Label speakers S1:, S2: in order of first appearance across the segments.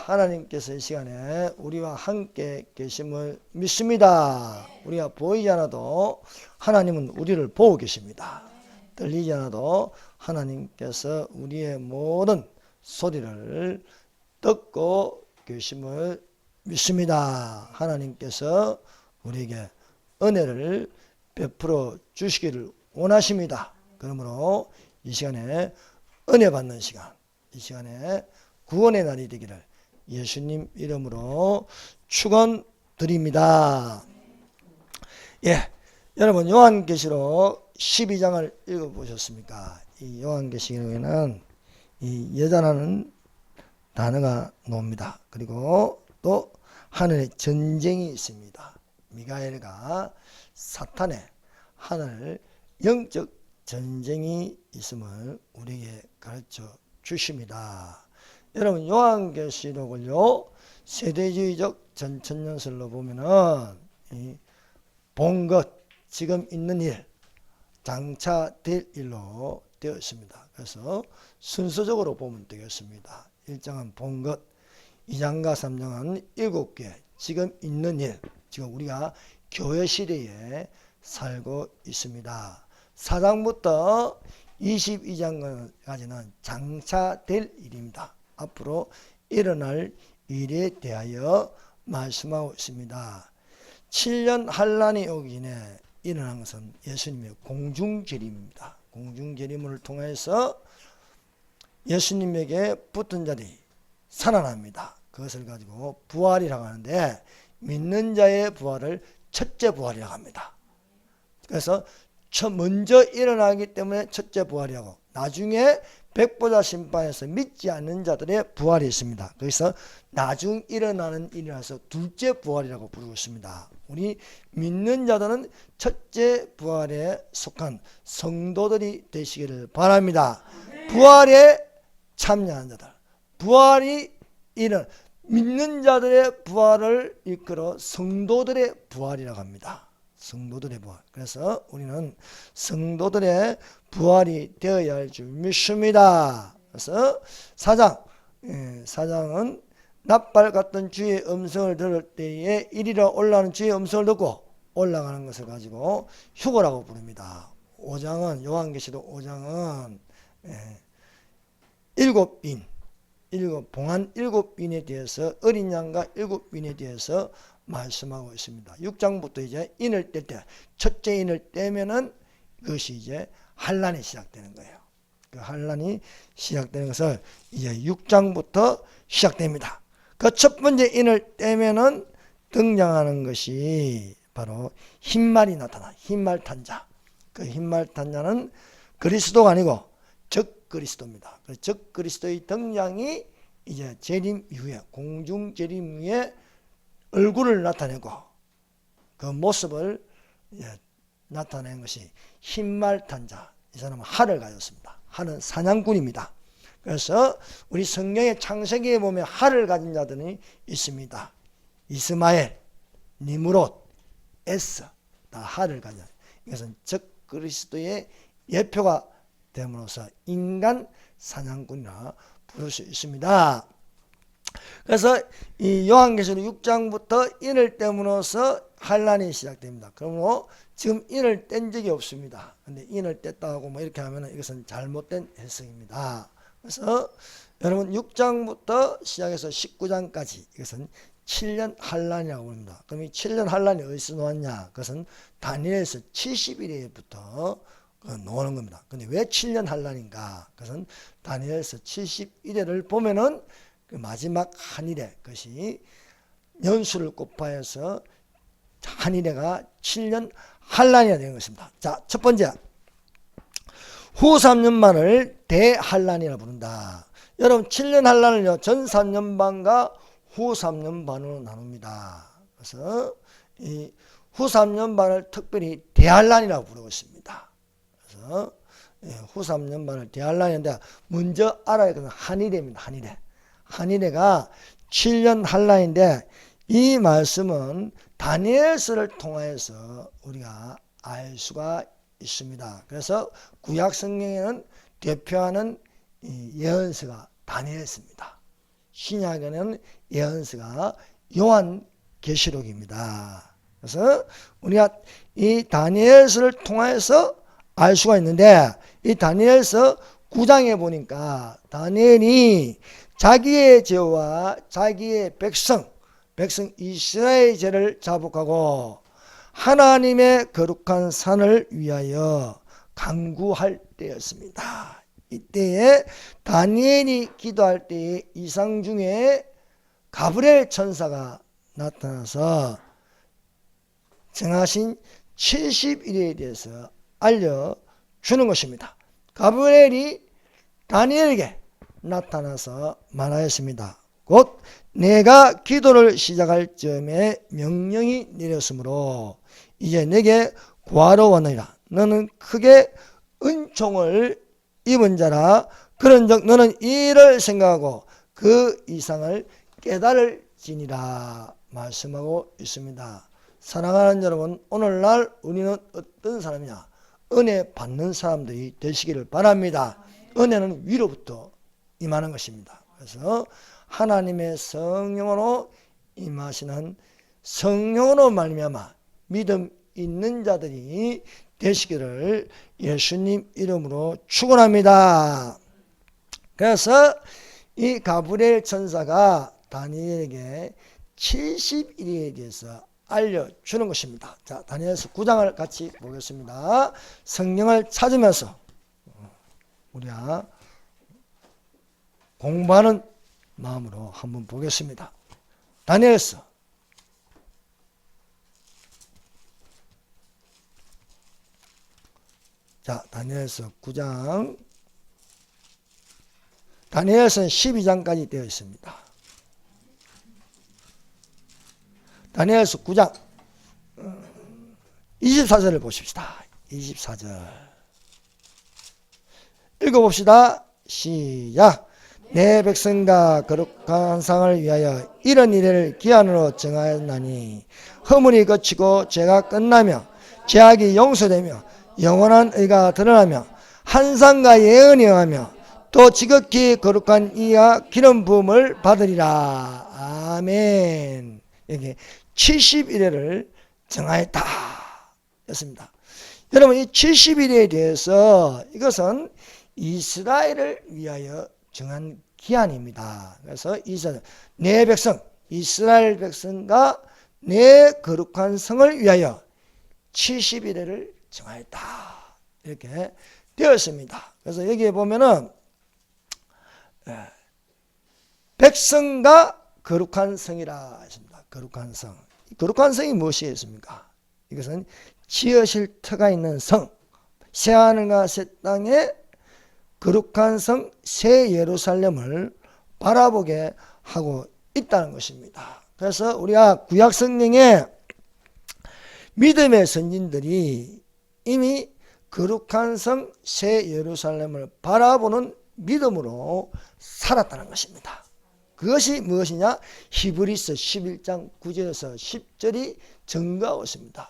S1: 하나님께서 이 시간에 우리와 함께 계심을 믿습니다. 우리가 보이지 않아도 하나님은 우리를 보고 계십니다. 들리지 않아도 하나님께서 우리의 모든 소리를 듣고 계심을 믿습니다. 하나님께서 우리에게 은혜를 베풀어 주시기를 원하십니다. 그러므로 이 시간에 은혜 받는 시간, 이 시간에 구원의 날이 되기를 예수님 이름으로 축원드립니다. 예, 여러분 요한계시록 12장을 읽어보셨습니까? 이 요한계시록에는 이 여자라는 단어가 나옵니다. 그리고 또 하늘에 전쟁이 있습니다. 미가엘과 사탄의 하늘 영적 전쟁이 있음을 우리에게 가르쳐 주십니다. 여러분 요한계시록을요 세대주의적 전천년설로 보면은 본 것, 지금 있는 일, 장차될 일로 되어 있습니다. 그래서 순서적으로 보면 되겠습니다. 1장은 본 것, 2장과 3장은 7개 지금 있는 일, 지금 우리가 교회 시대에 살고 있습니다. 4장부터 22장까지는 장차될 일입니다. 앞으로 일어날 일에 대하여 말씀하고 있습니다. 7년 환란이 오기 전에 일어난 것은 예수님의 공중재림입니다. 공중재림을 통해서 예수님에게 붙은 자들이 살아납니다. 그것을 가지고 부활이라고 하는데 믿는 자의 부활을 첫째 부활이라고 합니다. 그래서 먼저 일어나기 때문에 첫째 부활이라고, 나중에 백보자 심판에서 믿지 않는 자들의 부활이 있습니다. 그래서 나중 일어나는 일이라서 둘째 부활이라고 부르고 있습니다. 우리 믿는 자들은 첫째 부활에 속한 성도들이 되시기를 바랍니다. 부활에 참여하는 자들, 부활이 믿는 자들의 부활을 이끌어 성도들의 부활이라고 합니다. 성도들의 부활. 그래서 우리는 성도들의 부활이 되어야 할 줄 믿습니다. 그래서 사장은 낫발 같은 주의 음성을 들을 때에 이리로 올라가는 주의 음성을 듣고 올라가는 것을 가지고 휴거라고 부릅니다. 5장은 요한계시록 5장은 봉한 7인에 대해서, 어린 양과 7인에 대해서 말씀하고 있습니다. 6장부터 이제 인을 뗄 때, 첫째 인을 떼면은 그것이 이제 환란이 시작되는 거예요. 그 환란이 시작되는 것을 이제 6장부터 시작됩니다. 그 첫 번째 인을 떼면은 등장하는 것이 바로 흰말이 나타나, 흰말 탄자. 그 흰말 탄자는 그리스도가 아니고 적 그리스도입니다. 그 적 그리스도의 등장이 이제 재림 이후에, 공중 재림 이후에 얼굴을 나타내고 그 모습을 나타낸 것이 흰말 탄자. 이 사람은 활을 가졌습니다. 활은 사냥꾼입니다. 그래서 우리 성경의 창세기에 보면 활을 가진 자들이 있습니다. 이스마엘, 니므롯, 에스, 다 활을 가진 자들. 이것은 적 그리스도의 예표가 됨으로써 인간 사냥꾼이라 부를 수 있습니다. 그래서 이 요한계시록 6장부터 인을 떼므로써 환란이 시작됩니다. 그러므로 지금 인을 뗀 적이 없습니다. 근데 인을 뗐다 하고 뭐 이렇게 하면 이것은 잘못된 해석입니다. 그래서 여러분 6장부터 시작해서 19장까지 이것은 7년 환란이라고 부릅니다. 그럼 이 7년 환란이 어디서 나왔냐? 그것은 다니엘서 70일에부터 나오는 겁니다. 근데 왜 7년 환란인가? 그것은 다니엘서 71회를 보면은 그 마지막 한일에, 그것이 연수를 곱하여서 한일에가 7년 환란이 되는 것입니다. 자, 첫 번째, 후 3년반을 대환란이라 부른다. 여러분 7년 환란을요 전 3년 반과 후 3년 반으로 나눕니다. 그래서 이 후 3년 반을 특별히 대환란이라고 부르고 있습니다. 그래서 후 3년 반을 대환란인데 먼저 알아야 할 것은 한일에입니다. 한일에가 7년 환란인데 이 말씀은 다니엘서를 통해서 우리가 알 수가 있습니다. 그래서 구약 성경에는 대표하는 예언서가 다니엘서입니다. 신약에는 예언서가 요한계시록입니다. 그래서 우리가 이 다니엘서를 통해서 알 수가 있는데, 이 다니엘서 9장에 보니까 다니엘이 자기의 죄와 자기의 백성 이스라엘의 죄를 자복하고 하나님의 거룩한 산을 위하여 간구할 때였습니다. 이때에 다니엘이 기도할 때의 이상 중에 가브리엘 천사가 나타나서 정하신 70일에 대해서 알려주는 것입니다. 가브리엘이 다니엘에게 나타나서 말하였습니다. 곧 내가 기도를 시작할 즈음에 명령이 내렸으므로 이제 내게 구하러 왔느니라. 너는 크게 은총을 입은 자라. 그런즉 너는 이 일을 생각하고 그 이상을 깨달을지니라 말씀하고 있습니다. 사랑하는 여러분, 오늘날 우리는 어떤 사람이냐? 은혜 받는 사람들이 되시기를 바랍니다. 은혜는 위로부터 임하는 것입니다. 그래서 하나님의 성령으로 임하시는, 성령으로 말미암아 믿음 있는 자들이 되시기를 예수님 이름으로 축원합니다. 그래서 이 가브리엘 천사가 다니엘에게 70일에 대해서 알려주는 것입니다. 자, 다니엘서 9장을 같이 보겠습니다. 성경을 찾으면서 우리가 공부하는 마음으로 한번 보겠습니다. 다니엘서 자, 다니엘서 9장, 다니엘서는 12장까지 되어 있습니다. 다니엘서 9장 24절을 보십시다. 24절 읽어봅시다. 시작. 내 백성과 거룩한 상을 위하여 이런 일을 기한으로 정하였나니 허물이 그치고 죄가 끝나며 죄악이 용서되며 영원한 의가 드러나며 한상과 예언이 응하며 또 지극히 거룩한 이가 기름 부음을 받으리라. 아멘. 여기 70일을 정하였다 였습니다. 여러분, 이 70일에 대해서 이것은 이스라엘을 위하여 정한 기한입니다. 그래서 내 백성, 이스라엘 백성과 내 거룩한 성을 위하여 70일을 정하였다 이렇게 되었습니다. 그래서 여기에 보면은 백성과 거룩한 성이라 했습니다. 거룩한 성. 거룩한 성이 무엇이겠습니까? 이것은 지으실 터가 있는 성, 새하늘과 새 땅에 거룩한 성 새 예루살렘을 바라보게 하고 있다는 것입니다. 그래서 우리가 구약 성경에 믿음의 선진들이 이미 거룩한 성 새 예루살렘을 바라보는 믿음으로 살았다는 것입니다. 그것이 무엇이냐? 히브리서 11장 9절에서 10절이 증거하고 있습니다.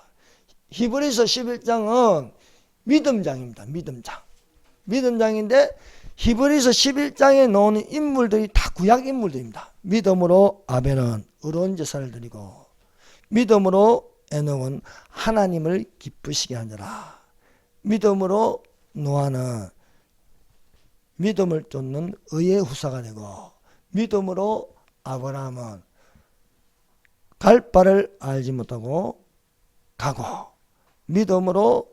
S1: 히브리서 11장은 믿음장입니다. 믿음장인데 히브리서 11장에 나오는 인물들이 다 구약 인물들입니다. 믿음으로 아벨은 의로운 제사를 드리고 믿음으로 에녹은 하나님을 기쁘시게 한 자라. 믿음으로 노아는 믿음을 쫓는 의의 후사가 되고 믿음으로 아브라함은 갈 바를 알지 못하고 가고 믿음으로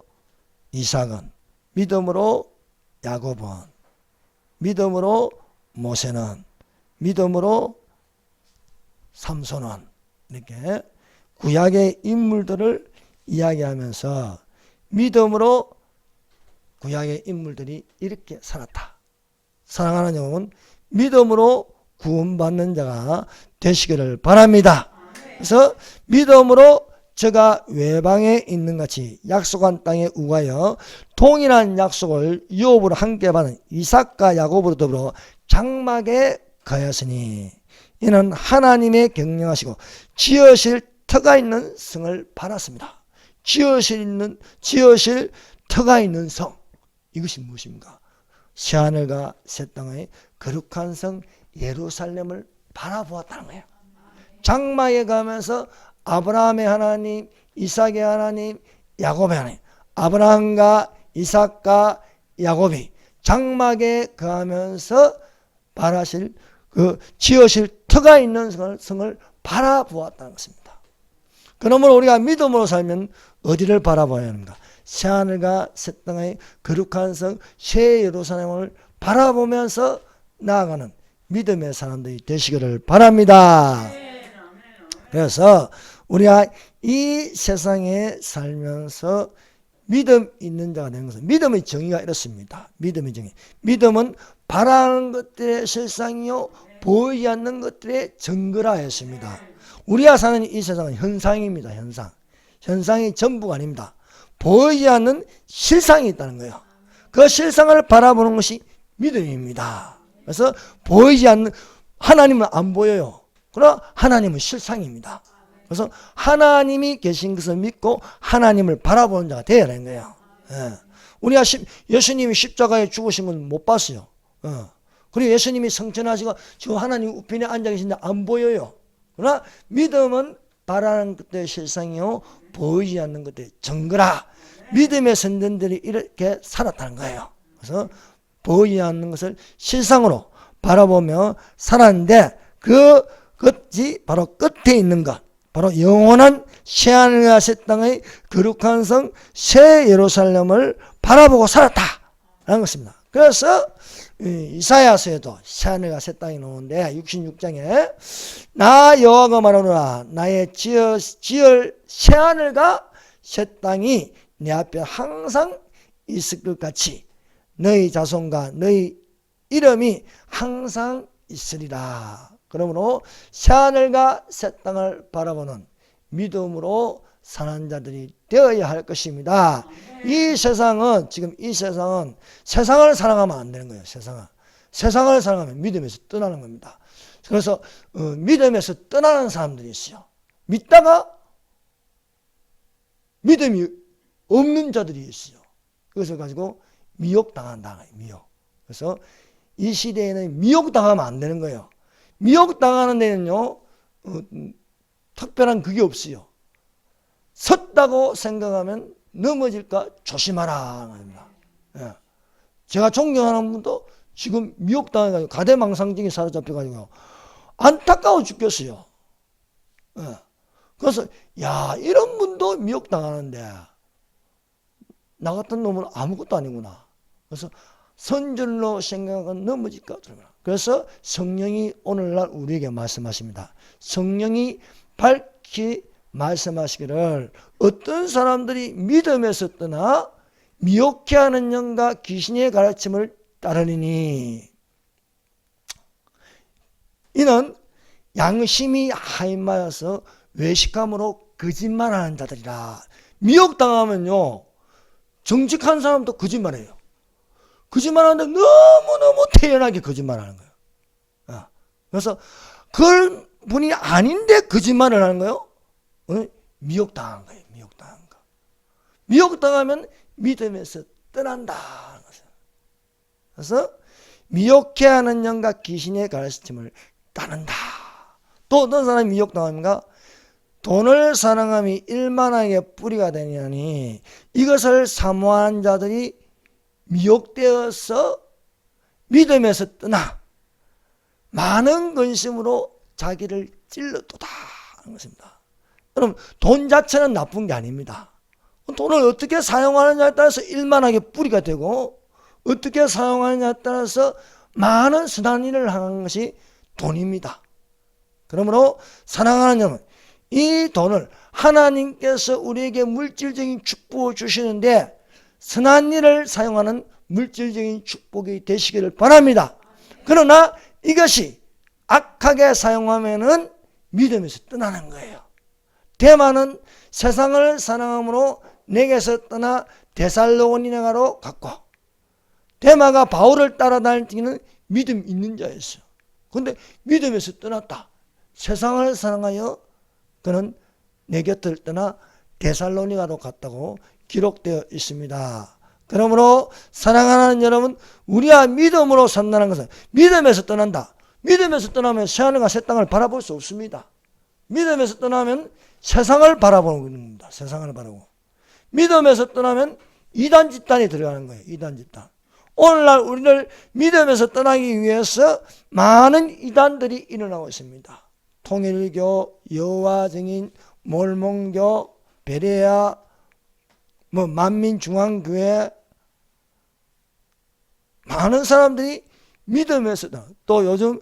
S1: 이삭은 믿음으로 야곱은 믿음으로 모세는 믿음으로 삼손은 이렇게 구약의 인물들을 이야기하면서 믿음으로 구약의 인물들이 이렇게 살았다. 사랑하는 여러분, 믿음으로 구원받는 자가 되시기를 바랍니다. 그래서 믿음으로 저가 외방에 있는 같이 약속한 땅에 우가여 동일한 약속을 유업으로 함께 받은 이삭과 야곱으로 더불어 장막에 거하였으니 이는 하나님의 경영하시고 지으실 터가 있는 성을 받았습니다. 지으실 터가 있는 성, 이것이 무엇입니까? 새하늘과 새 땅의 거룩한 성 예루살렘을 바라보았다는 거예요. 장막에 가면서 아브라함의 하나님, 이삭의 하나님, 야곱의 하나님, 아브라함과 이삭과 야곱이 장막에 가면서 바라실 지으실 터가 있는 성을 바라보았다는 것입니다. 그러므로 우리가 믿음으로 살면 어디를 바라봐야 합니까? 새하늘과 새 땅의 거룩한 성 새 예루살렘을 바라보면서 나아가는 믿음의 사람들이 되시기를 바랍니다. 그래서 우리가 이 세상에 살면서 믿음 있는 자가 되는 것은, 믿음의 정의가 이렇습니다. 믿음의 정의. 믿음은 바라는 것들의 실상이요 보이지 않는 것들의 증거라 했습니다. 우리가 사는 이 세상은 현상입니다. 현상이 전부가 아닙니다. 보이지 않는 실상이 있다는 거예요. 그 실상을 바라보는 것이 믿음입니다. 그래서 보이지 않는, 하나님은 안 보여요. 그러나 하나님은 실상입니다. 그래서 하나님이 계신 것을 믿고 하나님을 바라보는 자가 되어야 되는 거예요. 우리가 예수님이 십자가에 죽으신 건 못 봤어요. 그리고 예수님이 성천하시고 지금 하나님 우편에 앉아 계신데 안 보여요. 그러나 믿음은 바라는 것들의 실상이요 보이지 않는 것들의 증거라. 믿음의 선전들이 이렇게 살았다는 거예요. 그래서 보이지 않는 것을 실상으로 바라보며 살았는데, 그것이 바로 끝에 있는 것, 바로 영원한 새하늘과 새 땅의 거룩한 성 새 예루살렘을 바라보고 살았다라는 것입니다. 그래서 이사야서에도 새하늘과 새 땅이 나오는데 66장에 나 여호와가 말하노라 나의 지을 새하늘과 새 땅이 내 앞에 항상 있을 것 같이 너희 자손과 너희 이름이 항상 있으리라. 그러므로 새하늘과 새 땅을 바라보는 믿음으로 사는 자들이 되어야 할 것입니다. 이 세상은, 지금 이 세상은 세상을 사랑하면 안 되는 거예요. 세상을 사랑하면 믿음에서 떠나는 겁니다. 그래서 믿음에서 떠나는 사람들이 있어요. 믿다가 믿음이 없는 자들이 있어요. 그것을 가지고 미혹당한다. 미혹. 그래서 이 시대에는 미혹당하면 안 되는 거예요. 미혹당하는 데는요 특별한 그게 없어요. 섰다고 생각하면 넘어질까 조심하라. 예. 제가 존경하는 분도 지금 미혹당해가지고 가대망상증이 사로잡혀가지고 안타까워 죽겠어요. 예. 그래서 야, 이런 분도 미혹당하는데 나 같은 놈은 아무것도 아니구나. 그래서 선줄로 생각은 넘어질까. 그래서 성령이 오늘날 우리에게 말씀하십니다. 성령이 밝히 말씀하시기를 어떤 사람들이 믿음에서 떠나 미혹해하는 영과 귀신의 가르침을 따르리니 이는 양심이 하임하여서 외식함으로 거짓말하는 자들이라. 미혹당하면요 정직한 사람도 거짓말해요. 거짓말하는데 너무너무 태연하게 거짓말하는 거예요. 그래서 그 분이 아닌데 거짓말을 하는 거예요. 미혹당한 거예요. 미혹당하면 믿음에서 떠난다. 그래서 미혹해하는 영과 귀신의 가르침을 따른다. 또 어떤 사람이 미혹당합니까? 돈을 사랑함이 일만하게 뿌리가 되냐니 이것을 사모하는 자들이 미혹되어서 믿음에서 떠나 많은 근심으로 자기를 찔러도다 하는 것입니다. 여러분, 돈 자체는 나쁜 게 아닙니다. 돈을 어떻게 사용하느냐에 따라서 일만하게 뿌리가 되고 어떻게 사용하느냐에 따라서 많은 선한 일을 하는 것이 돈입니다. 그러므로 사랑하는 여러분, 이 돈을 하나님께서 우리에게 물질적인 축복을 주시는데 선한 일을 사용하는 물질적인 축복이 되시기를 바랍니다. 그러나 이것이 악하게 사용하면은 믿음에서 떠나는 거예요. 데마는 세상을 사랑함으로 내게서 떠나 데살로니가로 갔고 데마가 바울을 따라다니는 믿음 있는 자였어요. 그런데 믿음에서 떠났다. 세상을 사랑하여 그는 내 곁을 떠나 데살로니가로 갔다고 기록되어 있습니다. 그러므로 사랑하는 여러분, 우리가 믿음으로 산다는 것은 믿음에서 떠난다. 믿음에서 떠나면 새하늘과 새 땅을 바라볼 수 없습니다. 믿음에서 떠나면 세상을 바라보는 겁니다. 세상을 바라보고. 믿음에서 떠나면 이단 집단이 들어가는 거예요. 이단 집단. 오늘날 우리를 믿음에서 떠나기 위해서 많은 이단들이 일어나고 있습니다. 통일교, 여호와증인, 몰몬교, 베레아, 만민중앙교회, 많은 사람들이 믿음에서 또 요즘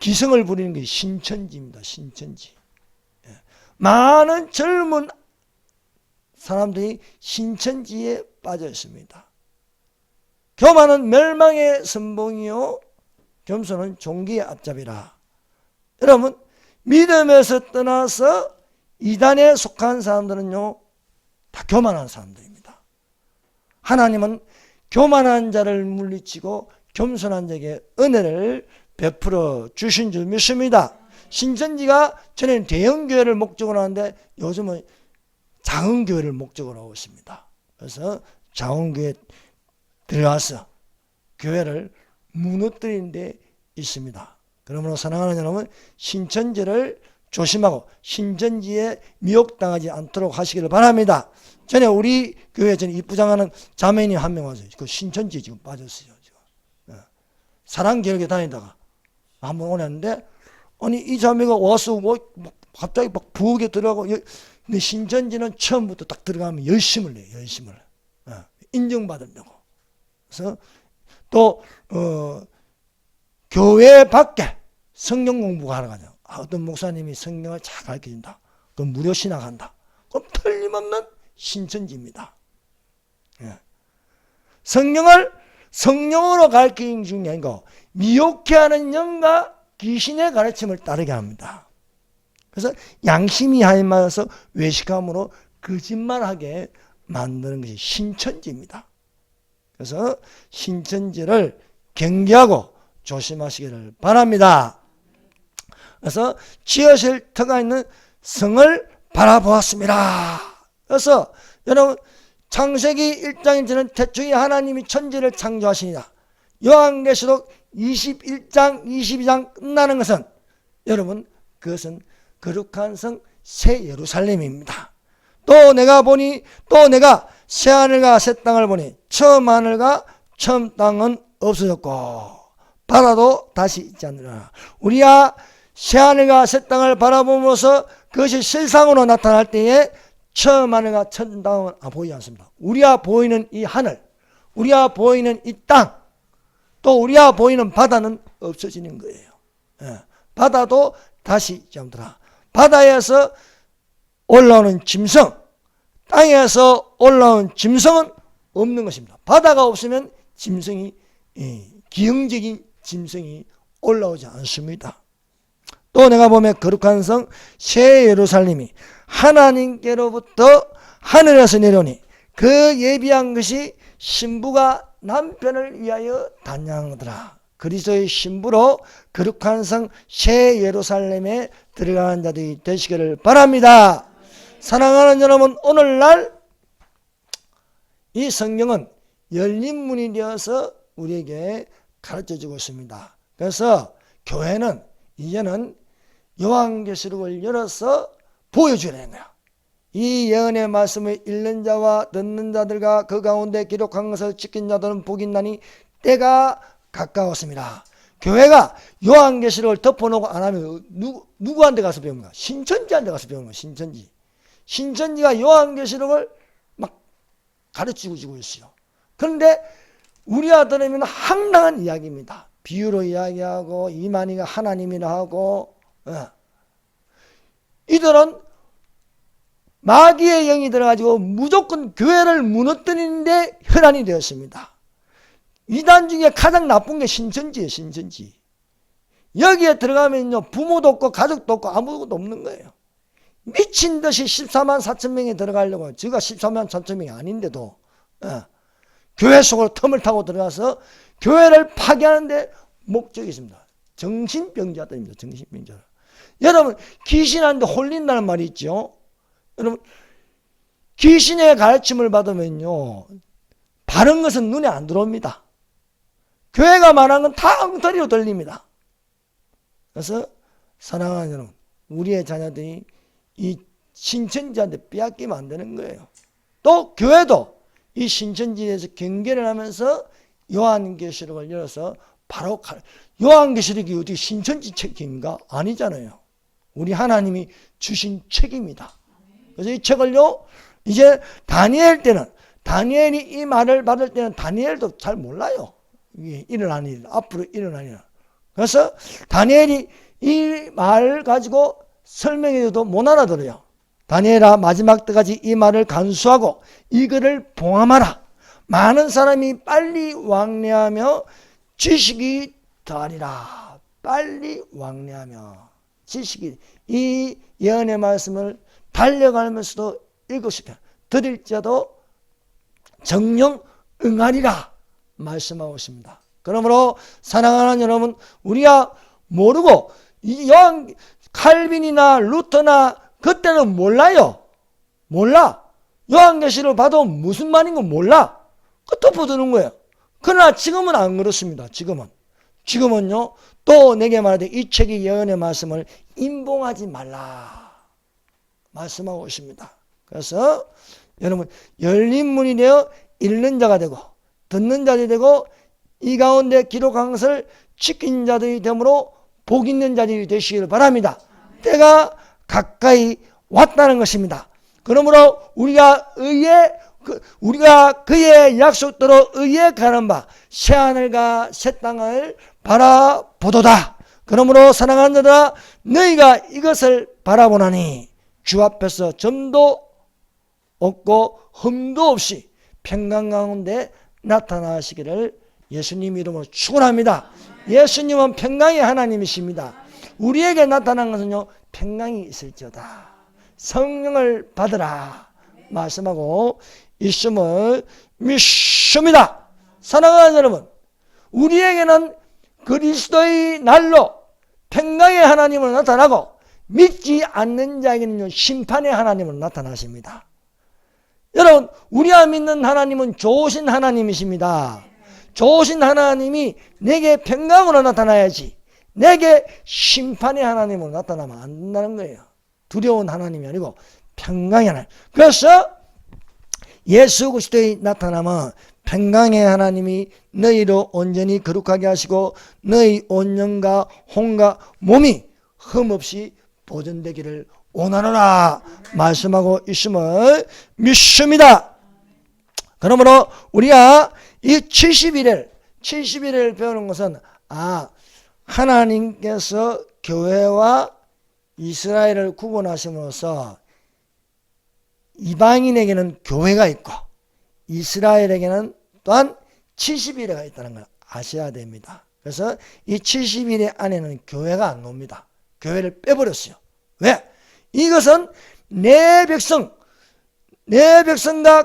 S1: 기성을 부리는 게 신천지입니다. 신천지. 많은 젊은 사람들이 신천지에 빠져 있습니다. 교만은 멸망의 선봉이요 겸손은 종기의 앞잡이라. 여러분, 믿음에서 떠나서 이단에 속한 사람들은요 다 교만한 사람들입니다. 하나님은 교만한 자를 물리치고 겸손한 자에게 은혜를 베풀어 주신 줄 믿습니다. 신천지가 전에는 대형 교회를 목적으로 하는데 요즘은 작은 교회를 목적으로 하고 있습니다. 그래서 작은 교회에 들어가서 교회를 무너뜨리는 데 있습니다. 그러므로 사랑하는 여러분, 신천지를 조심하고 신천지에 미혹당하지 않도록 하시기를 바랍니다. 전에 우리 교회 전에 입부장하는 자매님 한 명 와서 그 신천지에 지금 빠졌어요. 지금. 사랑교육에 다니다가 한번 오셨는데, 아니 이 자매가 와서 갑자기 막 부엌에 들어가고, 근데 신천지는 처음부터 딱 들어가면 열심을 내요. 열심을 인정받으려고. 그래서 또 교회 밖에 성경 공부가 하러 가죠. 어떤 목사님이 성경을 잘 가르쳐준다. 그럼 무료 신학한다. 그럼 틀림없는 신천지입니다. 성경을 성령으로 가르치는 중이 아니고 미혹해 하는 영과 귀신의 가르침을 따르게 합니다. 그래서 양심이 하임하여서 외식함으로 거짓말하게 만드는 것이 신천지입니다. 그래서 신천지를 경계하고 조심하시기를 바랍니다. 그래서 지으실 터가 있는 성을 바라보았습니다. 그래서 여러분, 창세기 1장에 저는 태초에 하나님이 천지를 창조하시니라. 요한계시록 21장 22장 끝나는 것은 여러분, 그것은 거룩한 성 새 예루살렘입니다. 또 내가 새하늘과 새 땅을 보니 처음 하늘과 처음 땅은 없어졌고 바다도 다시 있지 않느라. 우리가 새하늘과 새 땅을 바라보면서 그것이 실상으로 나타날 때에 처음 하늘과 처음 땅은 보이지 않습니다. 우리가 보이는 이 하늘, 우리가 보이는 이 땅, 또 우리가 보이는 바다는 없어지는 거예요. 바다도 다시 있지 않더라. 바다에서 올라오는 짐승, 땅에서 올라온 짐승은 없는 것입니다. 바다가 없으면 짐승이, 기형적인 짐승이 올라오지 않습니다. 또 내가 보면 거룩한 성 새 예루살렘이 하나님께로부터 하늘에서 내려오니 그 예비한 것이 신부가 남편을 위하여 단양하더라. 그리스도의 신부로 거룩한 성 새 예루살렘에 들어가는 자들이 되시기를 바랍니다. 사랑하는 여러분, 오늘날 이 성경은 열린 문이 되어서 우리에게 가르쳐주고 있습니다. 그래서 교회는 이제는 요한계시록을 열어서 보여주는 거야. 이 예언의 말씀을 읽는 자와 듣는 자들과 그 가운데 기록한 것을 지킨 자들은 복이 있나니 때가 가까웠습니다. 교회가 요한계시록을 덮어놓고 안 하면 누구한테 가서 배우는 거야? 신천지한테 가서 배우는 거야. 신천지가 요한계시록을 막 가르치고 주고 있어요. 그런데 우리 아들은 황당한 이야기입니다. 비유로 이야기하고 이만희가 하나님이라 하고, 이들은 마귀의 영이 들어가지고 무조건 교회를 무너뜨리는데 혈안이 되었습니다. 이단 중에 가장 나쁜 게 신천지예요. 신천지. 여기에 들어가면요, 부모도 없고 가족도 없고 아무것도 없는 거예요. 미친 듯이 14만 4천 명이 들어가려고, 제가 14만 4천 명이 아닌데도 교회 속으로 틈을 타고 들어가서 교회를 파괴하는데 목적이 있습니다. 정신병자들입니다. 정신병자. 여러분, 귀신한테 홀린다는 말이 있죠. 여러분, 귀신의 가르침을 받으면요, 바른 것은 눈에 안 들어옵니다. 교회가 말하는 건 다 엉터리로 들립니다. 그래서 사랑하는 여러분, 우리의 자녀들이 이 신천지한테 빼앗기면 안 되는 거예요. 또 교회도 이 신천지에서 경계를 하면서 요한계시록을 열어서 바로 요한계시록이 어디 신천지 책임인가? 아니잖아요. 우리 하나님이 주신 책입니다. 그래서 이 책을요, 이제 다니엘 때는, 다니엘이 이 말을 받을 때는 다니엘도 잘 몰라요. 이게 일어난 일, 앞으로 일어난 일. 그래서 다니엘이 이 말을 가지고 설명해도 못 알아들어요. 다니엘아, 마지막 때까지 이 말을 간수하고 이거를 봉함하라. 많은 사람이 빨리 왕래하며 지식이 더하리라. 빨리 왕래하며 지식이, 이 예언의 말씀을 달려가면서도 읽으시고 들을 자도 정령 응하리라 말씀하고 있습니다. 그러므로 사랑하는 여러분, 우리가 모르고 이 요한 칼빈이나 루터나 그때는 몰라요. 몰라. 요한계시를 봐도 무슨 말인 건 몰라. 그 덮어두는 거예요. 그러나 지금은 안 그렇습니다. 지금은요, 또 내게 말하되 이 책이 예언의 말씀을 임봉하지 말라 말씀하고 있습니다. 그래서 여러분, 열린 문이 되어 읽는 자가 되고 듣는 자들이 되고 이 가운데 기록한 것을 지킨 자들이 되므로 복 있는 자들이 되시길 바랍니다. 때가 가까이 왔다는 것입니다. 그러므로 우리가 그의 약속대로 의에 가는 바 새하늘과 새 땅을 바라보도다. 그러므로 사랑하는 자들아, 너희가 이것을 바라보나니 주 앞에서 점도 없고 흠도 없이 평강 가운데 나타나시기를 예수님 이름으로 축원합니다. 예수님은 평강의 하나님이십니다. 우리에게 나타난 것은요, 평강이 있을지어다. 성령을 받으라 말씀하고 있음을 믿습니다. 사랑하는 여러분, 우리에게는 그리스도의 날로 평강의 하나님으로 나타나고 믿지 않는 자에게는 심판의 하나님으로 나타나십니다. 여러분, 우리가 믿는 하나님은 좋으신 하나님이십니다. 좋으신 하나님이 내게 평강으로 나타나야지 내게 심판의 하나님으로 나타나면 안 된다는 거예요. 두려운 하나님이 아니고 평강의 하나님. 그래서 예수 그리스도의 나타나면 평강의 하나님이 너희로 온전히 거룩하게 하시고 너희 온 영과 혼과 몸이 흠없이 보존되기를 원하노라 말씀하고 있음을 믿습니다. 그러므로 우리가 이 70일을 배우는 것은 하나님께서 교회와 이스라엘을 구분하심으로써 이방인에게는 교회가 있고 이스라엘에게는 또한 70일가 있다는 걸 아셔야 됩니다. 그래서 이 70일 안에는 교회가 안 놉니다. 교회를 빼버렸어요. 왜? 이것은 내 백성과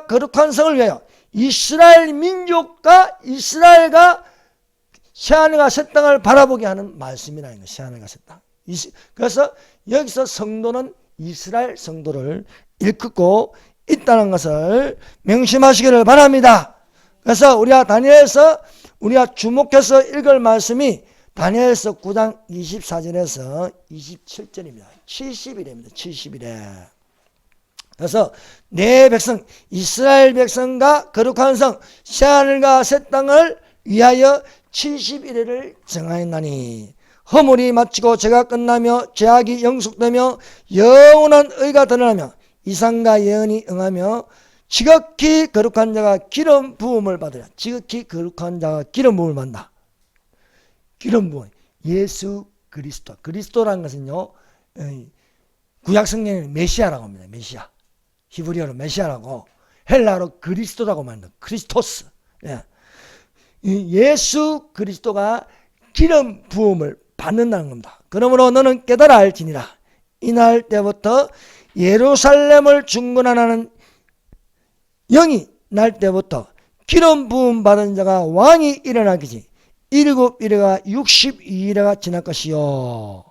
S1: 거룩한 성을 위하여 이스라엘 민족과 이스라엘과 새하늘과 새 땅을 바라보게 하는 말씀이라는 거예요. 새하늘과 새 땅. 그래서 여기서 성도는 이스라엘 성도를 일컫고 있다는 것을 명심하시기를 바랍니다. 그래서 우리가 다니엘서 우리가 주목해서 읽을 말씀이 다니엘서 9장 24절에서 27절입니다. 70일입니다. 70일에. 그래서 내 백성 이스라엘 백성과 거룩한 성 새하늘과 새 땅을 위하여 70일을 정하였나니 허물이 마치고 죄가 끝나며 죄악이 영속되며 영원한 의가 드러나며 이상과 예언이 응하며 지극히 거룩한 자가 기름 부음을 받으라. 지극히 거룩한 자가 기름 부음을 받는다. 기름 부음, 예수 그리스도. 그리스도라는 것은요, 구약 성경에는 메시아라고 합니다. 메시아. 히브리어로 메시아라고, 헬라어로 그리스도라고 말합니다. 크리스토스. 예수 그리스도가 기름 부음을 받는다는 겁니다. 그러므로 너는 깨달아 알지니라. 이날 때부터 예루살렘을 중건하는 영이 날 때부터 기름 부음 받은 자가 왕이 일어나기지 7일과 62일가 지날 것이요.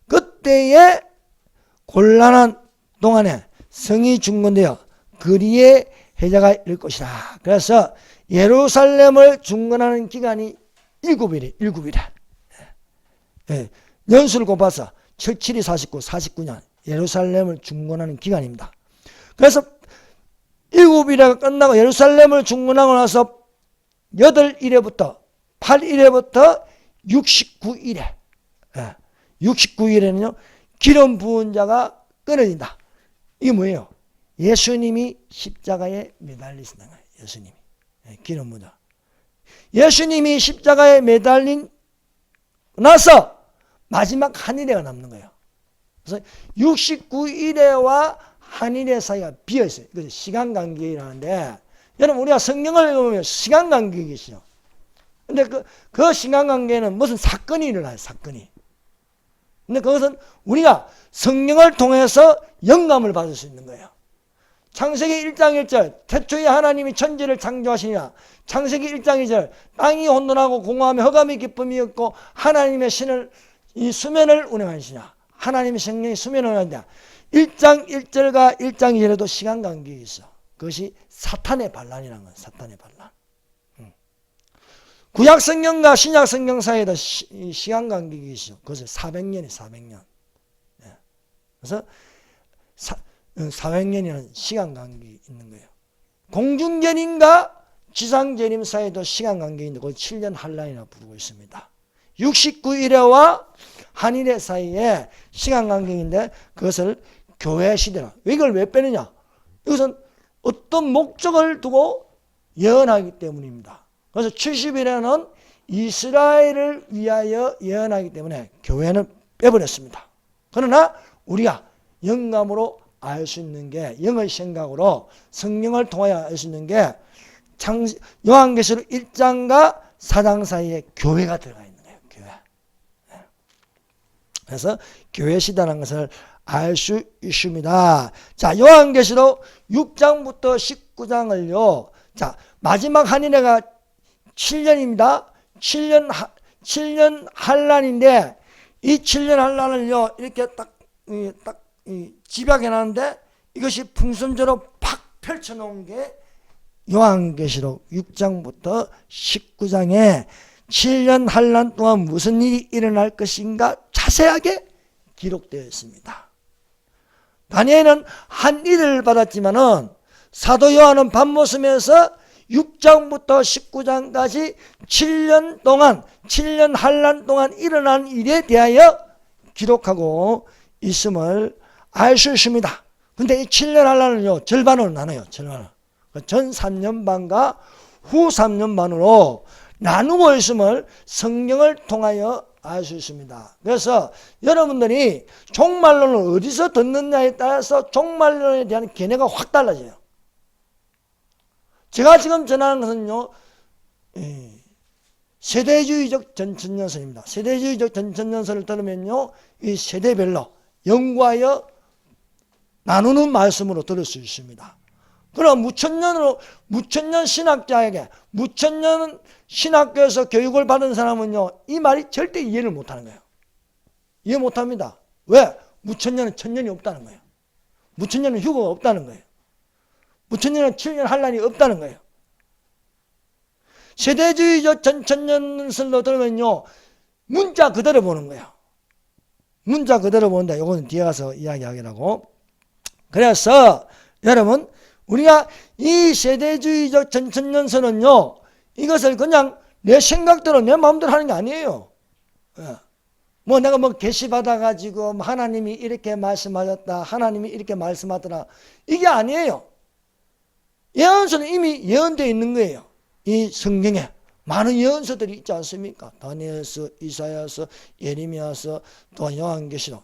S1: 그때에 곤란한 동안에 성이 중건되어 그리의 해자가 일 것이다. 그래서 예루살렘을 중건하는 기간이 7일이에요. 연수를 곱해서 7, 7이 49, 49년 예루살렘을 중건하는 기간입니다. 그래서 7일회가 끝나고 예루살렘을 중건하고 나서 8일회부터 8일회부터 69일회 69일에는요 기름 부은 자가 끊어진다. 이게 뭐예요? 예수님이 십자가에 매달리신다는 거예요. 예수님이 기름 부은 자. 예수님이 십자가에 매달린 나서 마지막 한일회가 남는 거예요. 그래서 69일회와 한일회 사이가 비어있어요. 그래서 시간간격이라는데 여러분 우리가 성경을 읽으면 시간간격이 있어요. 근데 그 시간간격에는 무슨 사건이 일어나요. 사건이. 근데 그것은 우리가 성경을 통해서 영감을 받을 수 있는 거예요. 창세기 1장 1절 태초에 하나님이 천지를 창조하시니라. 창세기 1장 2절 땅이 혼돈하고 공허하며 흑암이 기쁨이 없고 하나님의 신을 이 수면을 운행하시냐. 하나님의 성령이 수면을 운행한다. 1장 1절과 1장 2절에도 시간 간격이 있어. 그것이 사탄의 반란이라는 거예요. 사탄의 반란. 구약 성경과 신약 성경 사이에도 시간 간격이 있어. 그것은 400년이 400년. 그래서 400년이라는 시간 간격이 있는 거예요. 공중재림과 지상재림 사이에도 시간 간격이 있는데 그걸 7년 한란이라고 부르고 있습니다. 69일회와 한일회 사이에 시간 간격인데 그것을 교회 시대라. 이걸 왜 빼느냐? 이것은 어떤 목적을 두고 예언하기 때문입니다. 그래서 70일에는 이스라엘을 위하여 예언하기 때문에 교회는 빼버렸습니다. 그러나 우리가 영감으로 알 수 있는 게 영의 생각으로 성령을 통하여 알 수 있는 게 요한계시록 1장과 4장 사이에 교회가 들어가 있는 거예요. 교회. 그래서 교회 시대라는 것을 알 수 있습니다. 자, 요한계시록 6장부터 19장을요. 자, 마지막 한인회가 7년입니다. 7년 한란인데 이 7년 한란을요. 이렇게 딱 집약해 놨는데 이것이 풍선처럼 팍 펼쳐 놓은 게 요한계시록 6장부터 19장에 7년 한란 동안 무슨 일이 일어날 것인가 자세하게 기록되어 있습니다. 다니엘은 한 일을 받았지만은 사도 요한은 밤모섬에서 6장부터 19장까지 7년 동안 7년 한란 동안 일어난 일에 대하여 기록하고 있음을 알 수 있습니다. 근데 이 7년 한란은요 절반으로 나눠요. 절반으로. 전 3년 반과 후 3년 반으로 나누고 있음을 성경을 통하여 알 수 있습니다. 그래서 여러분들이 종말론을 어디서 듣느냐에 따라서 종말론에 대한 견해가 확 달라져요. 제가 지금 전하는 것은요 세대주의적 전천년설입니다. 세대주의적 전천년설을 들으면요 이 세대별로 연구하여 나누는 말씀으로 들을 수 있습니다. 그럼 무천년 신학자에게 무천년 신학교에서 교육을 받은 사람은요 이 말이 절대 이해를 못하는 거예요. 이해 못합니다. 왜? 무천년은 천년이 없다는 거예요. 무천년은 휴거가 없다는 거예요. 무천년은 7년 한란이 없다는 거예요. 세대주의적 전천년설로 들으면요 문자 그대로 보는 거예요. 문자 그대로 보는데 이거는 뒤에 가서 이야기하기라고. 그래서 여러분 우리가 이 세대주의적 전천년설은요 이것을 그냥 내 생각대로 내 마음대로 하는 게 아니에요. 뭐 내가 뭐 계시 받아가지고 하나님이 이렇게 말씀하셨다 하나님이 이렇게 말씀하더라 이게 아니에요. 예언서는 이미 예언되어 있는 거예요. 이 성경에 많은 예언서들이 있지 않습니까? 다니엘서, 이사야서, 예레미야서, 또 요한계시록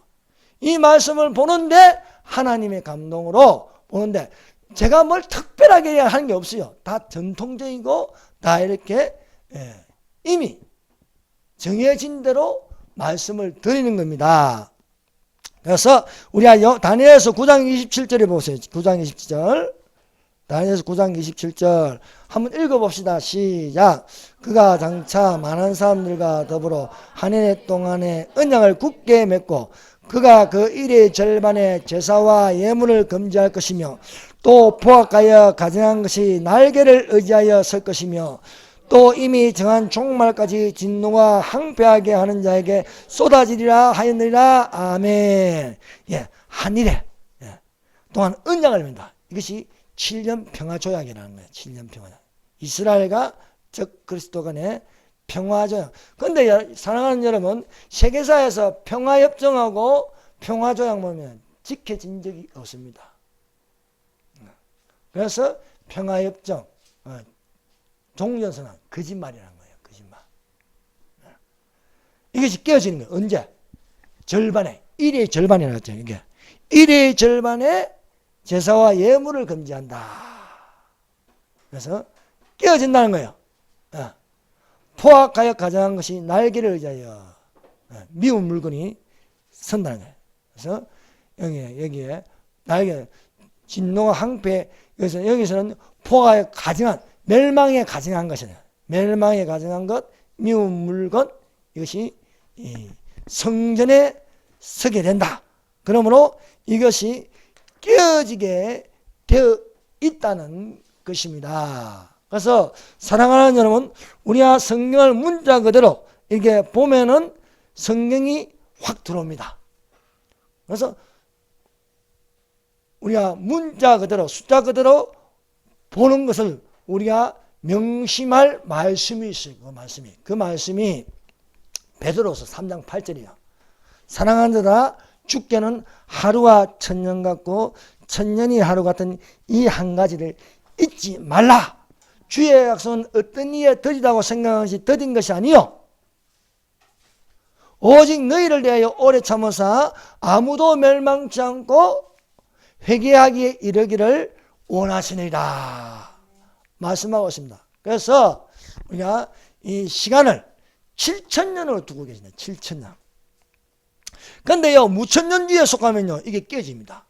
S1: 이 말씀을 보는데 하나님의 감동으로 보는데 제가 뭘 특별하게 하는 게 없어요. 다 전통적이고 다 이렇게 이미 정해진 대로 말씀을 드리는 겁니다. 그래서 우리가 다니엘서 9장 27절에 보세요. 9장 27절 다니엘서 9장 27절 한번 읽어봅시다. 시작. 그가 장차 많은 사람들과 더불어 한 해 동안에 언약을 굳게 맺고 그가 그 일의 절반에 제사와 예물을 금지할 것이며 또 포악하여 가증한 것이 날개를 의지하여 설 것이며 또 이미 정한 종말까지 진노가 항폐하게 하는 자에게 쏟아지리라 하였느니라. 아멘. 예, 한일에 동안 언약을 맺는다. 이것이 7년 평화조약이라는 거예요. 7년 평화조약. 이스라엘과 적 그리스도 간의 평화조약. 그런데 사랑하는 여러분, 세계사에서 평화협정하고 평화조약 보면 지켜진 적이 없습니다. 그래서 평화협정, 종전선언 거짓말이라는 거예요. 거짓말. 이것이 깨어지는 거예요. 언제? 절반에, 1의 절반이라고 했죠. 이게 1의 절반에 제사와 예물을 금지한다. 그래서 깨어진다는 거예요. 포악하여 가장한 것이 날개를 의지하여 미운 물건이 선다는 거예요. 그래서 여기에 날개, 진노가 항폐, 여기서는 포악하여 가증한, 멸망에 가증한 것이냐. 멸망에 가증한 것, 미운 물건, 이것이 성전에 서게 된다. 그러므로 이것이 깨어지게 되어 있다는 것입니다. 그래서 사랑하는 여러분, 우리가 성경을 문자 그대로 이렇게 보면은 성경이 확 들어옵니다. 그래서 우리가 문자 그대로, 숫자 그대로 보는 것을 우리가 명심할 말씀이 있어요. 그 말씀이 베드로서 3장 8절이에요. 사랑하는 자들아, 주께는 하루가 천년 같고 천년이 하루 같은 이 한 가지를 잊지 말라. 주의 약속은 어떤 이에 더디다고 생각한 것이 더딘 것이 아니요 오직 너희를 대하여 오래 참으사 아무도 멸망치 않고 회개하기에 이르기를 원하시느니라 말씀하고 있습니다. 그래서 우리가 이 시간을 7,000년으로 두고 계십니다. 7,000년. 그런데요, 무천년주의에 속하면요, 이게 깨집니다.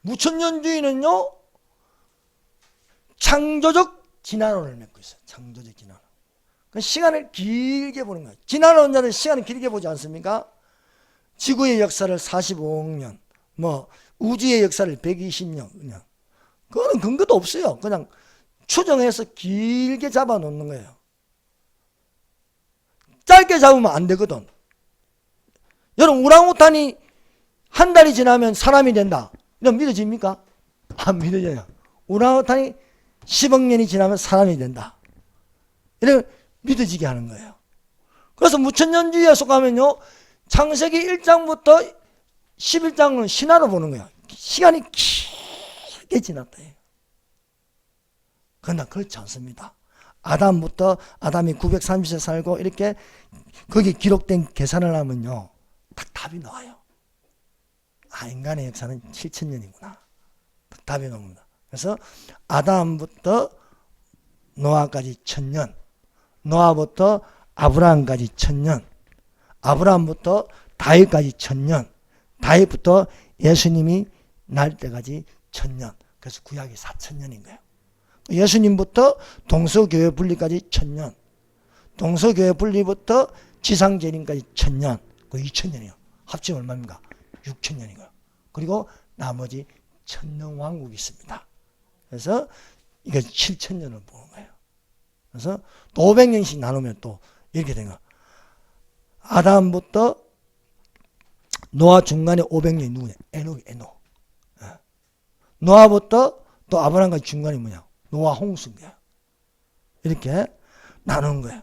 S1: 무천년주의는요, 창조적 진화론을 맺고 있어요. 창조적 진화론. 시간을 길게 보는 거예요. 진화론자들 시간을 길게 보지 않습니까? 지구의 역사를 45억 년, 우주의 역사를 120년, 그냥. 그거는 근거도 없어요. 그냥 추정해서 길게 잡아 놓는 거예요. 짧게 잡으면 안 되거든. 여러분, 우랑우탄이 한 달이 지나면 사람이 된다. 이건 믿어집니까? 안 믿어져요. 우랑우탄이 10억 년이 지나면 사람이 된다. 이런 믿어지게 하는 거예요. 그래서 무천년주의에 속하면요, 창세기 1장부터 11장은 신화로 보는 거예요. 시간이 길게 지났다. 그러나 그렇지 않습니다. 아담부터 아담이 930세 살고 이렇게 거기 기록된 계산을 하면요, 딱 답이 나와요. 인간의 역사는 7,000년이구나. 딱 답이 나옵니다. 그래서 아담부터 노아까지 1,000년, 노아부터 아브라함까지 1,000년, 아브라함부터 다윗까지 1,000년, 다윗부터 예수님이 날 때까지 1,000년. 그래서 구약이 4,000년인 거예요. 예수님부터 동서교회 분리까지 1,000년, 동서교회 분리부터 지상재림까지 1,000년, 그 2,000년이에요. 합치면 얼마입니까? 6,000년이고요. 그리고 나머지 천년왕국이 있습니다. 그래서 이거 7,000년을 보는 거예요. 그래서 또 500년씩 나누면 또 이렇게 된 거예요. 아담부터 노아 중간에 500년이 누구냐? 에녹. 노아부터 또 아브라함까지 중간이 뭐냐? 노아 홍수인 거야. 이렇게 나누는 거예요.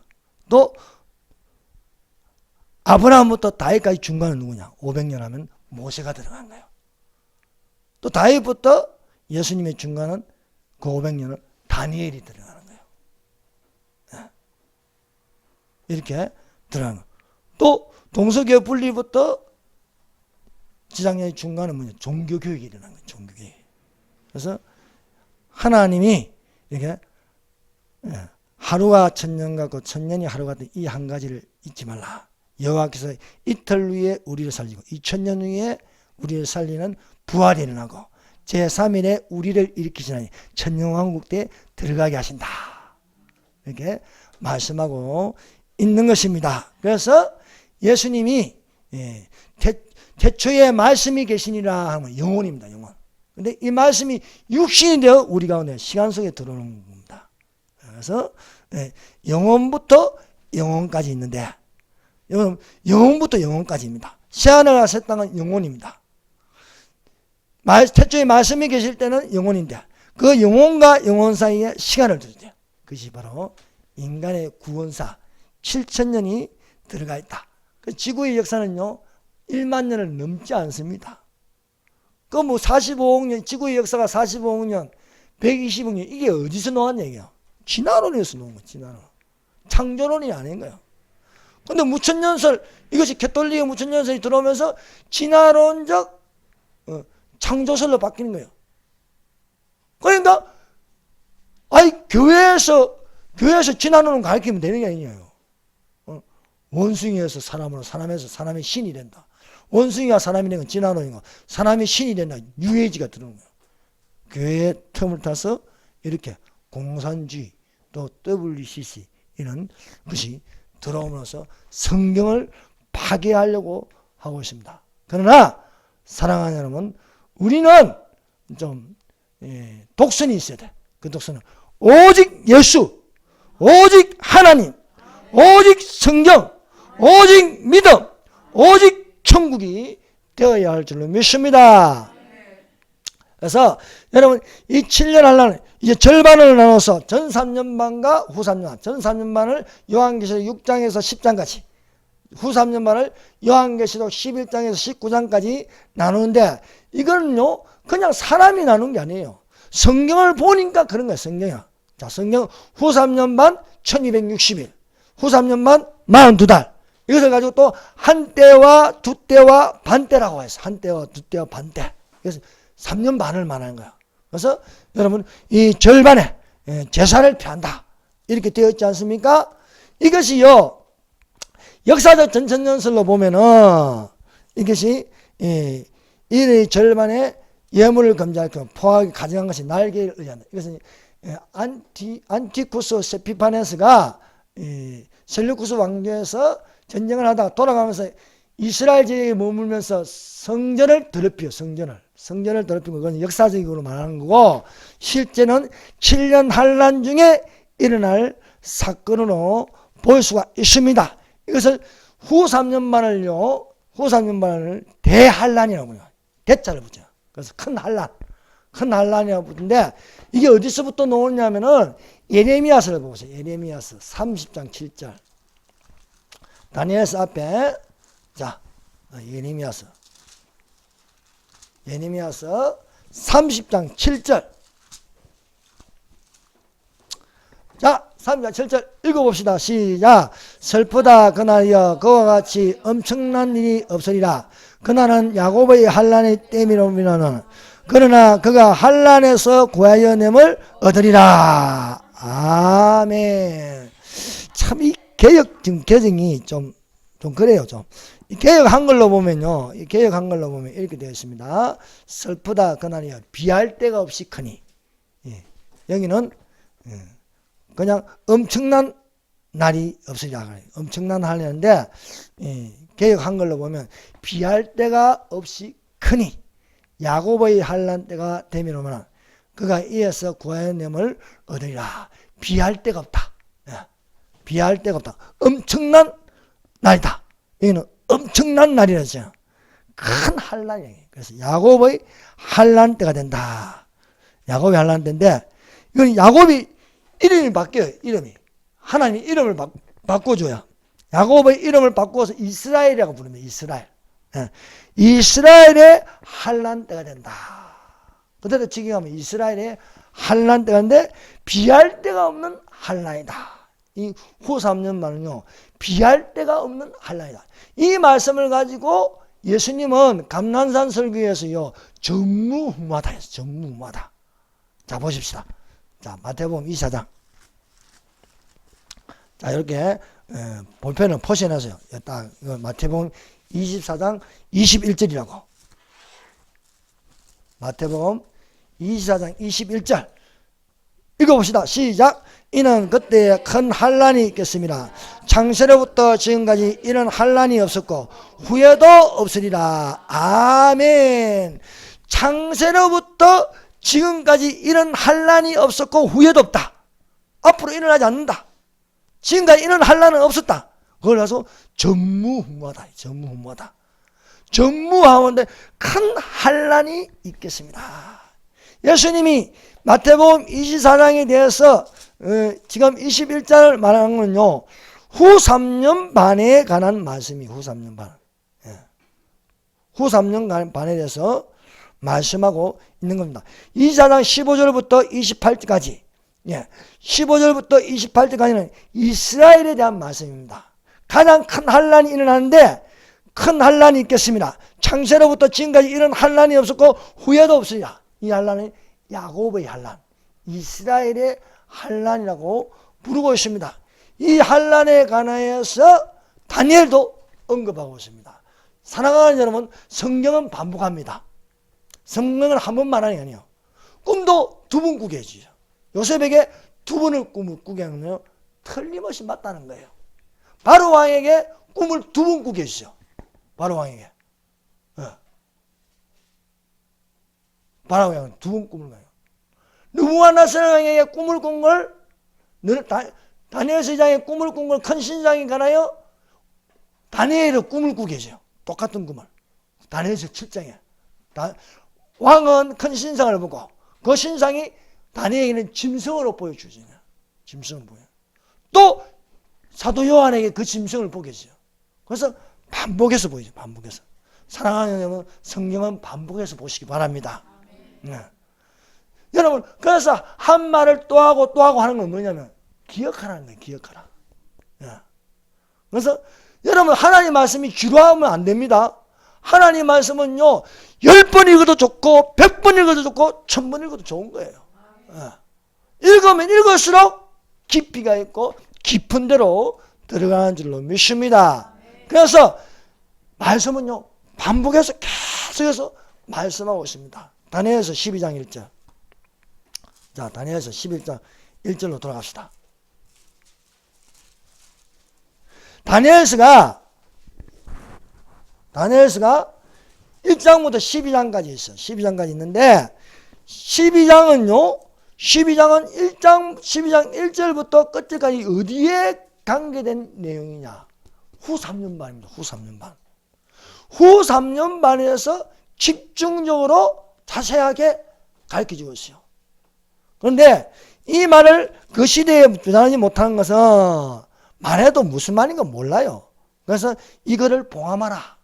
S1: 또 아브라함부터 다윗까지 중간은 누구냐? 500년 하면 모세가 들어간 거예요. 또 다윗부터 예수님의 중간은 그 500년을 다니엘이 들어가는 거예요. 이렇게 들어가는 거예요. 또 동서교회 분리부터 지상의 중간은 뭐냐? 종교교육이 일어나는 거예요. 종교교육. 그래서 하나님이 이렇게 하루가 천년 같고 천년이 하루 같은 이 한 가지를 잊지 말라. 여호와께서 이틀 후에 우리를 살리고 2000년 후에 우리를 살리는 부활이 일어나고 제3일에 우리를 일으키시나니 천년왕국 때에 들어가게 하신다. 이렇게 말씀하고 있는 것입니다. 그래서 예수님이 태초에 말씀이 계시니라 하면 영혼입니다. 영혼. 근데 이 말씀이 육신이 되어 우리 가운데 시간 속에 들어오는 겁니다. 그래서 영혼부터 영혼까지 있는데, 영혼부터 영혼까지입니다. 새하늘과 새 땅은 영혼입니다. 태초에 말씀이 계실 때는 영혼인데, 그 영혼과 영혼 사이에 시간을 두죠. 그것이 바로 인간의 구원사 7,000년이 들어가 있다. 그 지구의 역사는요 1만 년을 넘지 않습니다. 그 뭐 45억 년, 지구의 역사가 45억 년, 120억 년, 이게 어디서 나온 얘기야? 진화론에서 나온 거야. 진화론. 창조론이 아닌 거야. 근데 무천년설, 이것이 캐톨릭의 무천년설이 들어오면서 진화론적 창조설로 바뀌는 거예요. 그러니까 교회에서 진화론을 가르치면 되는 게 아니에요. 원숭이에서 사람으로, 사람에서 사람이 신이 된다. 원숭이가 사람이 된 건 진화론이고, 사람이 신이 된다. 유해지가 들어오는 거예요. 교회의 틈을 타서 이렇게 공산주의, 또 WCC 이런 것이 들어오면서 성경을 파괴하려고 하고 있습니다. 그러나 사랑하는 여러분, 우리는 좀 독선이 있어야 돼. 그 독선은 오직 예수, 오직 하나님, 오직 성경, 오직 믿음, 오직 천국이 되어야 할 줄로 믿습니다. 그래서 여러분 이 7년 환란 이제 절반을 나눠서 전 3년반과 후 3년반, 전 3년반을 요한계시록 6장에서 10장까지, 후 3년반을 요한계시록 11장에서 19장까지 나누는데, 이거는요 그냥 사람이 나눈 게 아니에요. 성경을 보니까 그런 거예요. 성경이야. 자, 성경 후 3년반 1260일, 후 3년반 42달. 이것을 가지고 또 한때와 두때와 반때라고 해서 한때와 두때와 반때. 그래서 3년 반을 말하는 거야. 그래서 여러분 이 절반에 제사를 피한다. 이렇게 되어 있지 않습니까? 이것이요 역사적 전천년설로 보면은 이것이 이 절반에 예물을 검증하고 포하게 가져간 것이 날개를 의지한다. 이것은 안티쿠스 세피파네스가 셀루쿠스 왕조에서 전쟁을 하다가 돌아가면서 이스라엘 지역에 머물면서 성전을 더럽혀요. 성전을 더럽힌 거, 그건 역사적으로 말하는 거고, 실제는 7년 환란 중에 일어날 사건으로 볼 수가 있습니다. 이것을 후 3년만을 대환란이라고 해요. 대자를 붙여요. 그래서 큰 환란이라고 붙는데, 이게 어디서부터 나오냐면은 예레미야서를 보세요. 예레미야서 30장 7절. 다니엘서 앞에, 자, 예레미야서 30장 7절. 자, 30장 7절 읽어봅시다. 시작. 슬프다 그날이여 그와 같이 엄청난 일이 없으리라. 그날은 야곱의 환란의 때미로는 그러나 그가 환란에서 구하여 냄을 얻으리라. 아멘. 참 이 개혁 지금 개정이 좀 그래요. 좀 이 개혁 한글로 보면요, 이 개혁 한글로 보면 이렇게 되어 있습니다. 슬프다 그날이여 비할 데가 없이 크니. 여기는 그냥 엄청난 날이 없으리라. 엄청난 환란인데 개혁 한글로 보면 비할 데가 없이 크니 야곱의 환란 때가 되면 오면 그가 이에서 구하여 냄을 얻으리라. 비할 데가 없다. 비할 데가 없다. 엄청난 날이다. 여기는 엄청난 날이라죠. 큰 환란이에요. 그래서 야곱의 환란 때가 된다. 야곱의 환란 때인데, 이건 야곱이 이름이 바뀌어요. 이름이. 하나님이 이름을 바꿔줘요. 야곱의 이름을 바꾸어서 이스라엘이라고 부릅니다. 이스라엘. 이스라엘의 환란 때가 된다. 그대로 직역하면 이스라엘의 환란 때가 있는데 비할 데가 없는 환란이다. 이 후 3년만은요 비할 데가 없는 환란이다. 이 말씀을 가지고 예수님은 감난산 설교에서요 전무후무하다 했어요. 전무후무하다. 자, 보십시다. 자, 마태복음 24장. 자, 이렇게 볼펜을 포시해놨어요. 딱 마태복음 24장 21절이라고. 마태복음 24장 21절 읽어봅시다. 시작. 이는 그때에 큰 환란이 있겠습니다. 창세로부터 지금까지 이런 환란이 없었고 후에도 없으리라. 아멘. 창세로부터 지금까지 이런 환란이 없었고 후에도 없다. 앞으로 일어나지 않는다. 지금까지 이런 환란은 없었다. 그걸 가서 전무후무하다. 전무후무하다. 전무하는데 큰 환란이 있겠습니다. 예수님이 마태복음 24장에 대해서 지금 21장을 말하는 건요, 후 3년 반에 관한 말씀이 후 3년 반. 후 3년 반에 대해서 말씀하고 있는 겁니다. 24장 15절부터 28절까지, 15절부터 28절까지는 이스라엘에 대한 말씀입니다. 가장 큰 환란이 일어나는데 큰 환란이 있겠습니다. 창세로부터 지금까지 이런 환란이 없었고 후에도 없으리라. 이 환란은 야곱의 환란, 이스라엘의 환란이라고 부르고 있습니다. 이 환란에 관하여서 다니엘도 언급하고 있습니다. 사랑하는 여러분, 성경은 반복합니다. 성경은 한 번 말하는 게 아니에요. 꿈도 두 번 꾸게 해주죠. 요셉에게 두 번을 꿈을 꾸게 하면 틀림없이 맞다는 거예요. 바로 왕에게 꿈을 두 번 꾸게 해주죠. 바로 왕에게. 바로 왕은 두 번 꿈을 가요. 느부갓네살 왕에게 꿈을 꾼 걸, 다니엘 서장의 꿈을 꾼 걸 큰 신상이 가나요? 다니엘의 꿈을 꾸게 해줘요. 똑같은 꿈을. 다니엘서 7장에. 왕은 큰 신상을 보고 그 신상이 다니엘에게는 짐승으로 보여주죠. 짐승을 보여요. 또 사도 요한에게 그 짐승을 보게 해줘요. 그래서 반복해서 보이죠. 반복해서. 사랑하는 여러분, 성경은 반복해서 보시기 바랍니다. 여러분, 그래서 한 말을 또 하고 또 하고 하는 건 뭐냐면 기억하라는 거예요. 기억하라. 그래서 여러분, 하나님 말씀이 지루하면 안 됩니다. 하나님 말씀은요, 10번 읽어도 좋고 100번 읽어도 좋고 1000번 읽어도 좋은 거예요. 읽으면 읽을수록 깊이가 있고 깊은 데로 들어가는 줄로 믿습니다. 그래서 말씀은요, 반복해서 계속해서 말씀하고 있습니다. 다니엘서 12장 1절. 자, 다니엘서 11장 1절로 돌아갑시다. 다니엘서가 1장부터 12장까지 있어요. 12장까지 있는데 12장은 12장 1절부터 끝까지 어디에 관계된 내용이냐? 후 3년 반입니다. 후 3년 반. 후 3년 반에서 집중적으로 자세하게 가르쳐주고 있어요. 그런데 이 말을 그 시대에 주장하지 못하는 것은 말해도 무슨 말인가 몰라요. 그래서 이거를 봉함하라.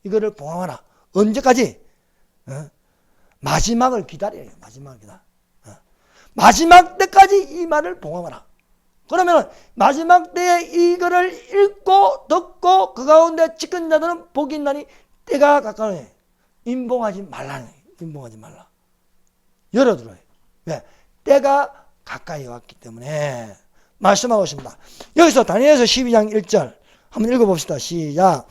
S1: 이거를 봉함하라. 언제까지? 마지막을 기다려요. 마지막을 기다려. 마지막 때까지 이 말을 봉함하라. 그러면 마지막 때에 이거를 읽고 듣고 그 가운데 지킨 자들은 복이 있나니 때가 가까우니 임봉하지 말라는 거예요. 임봉하지 말라. 열어들어요. 왜? 때가 가까이 왔기 때문에 말씀하고 있습니다. 여기서 다니엘서 12장 1절 한번 읽어봅시다. 시작.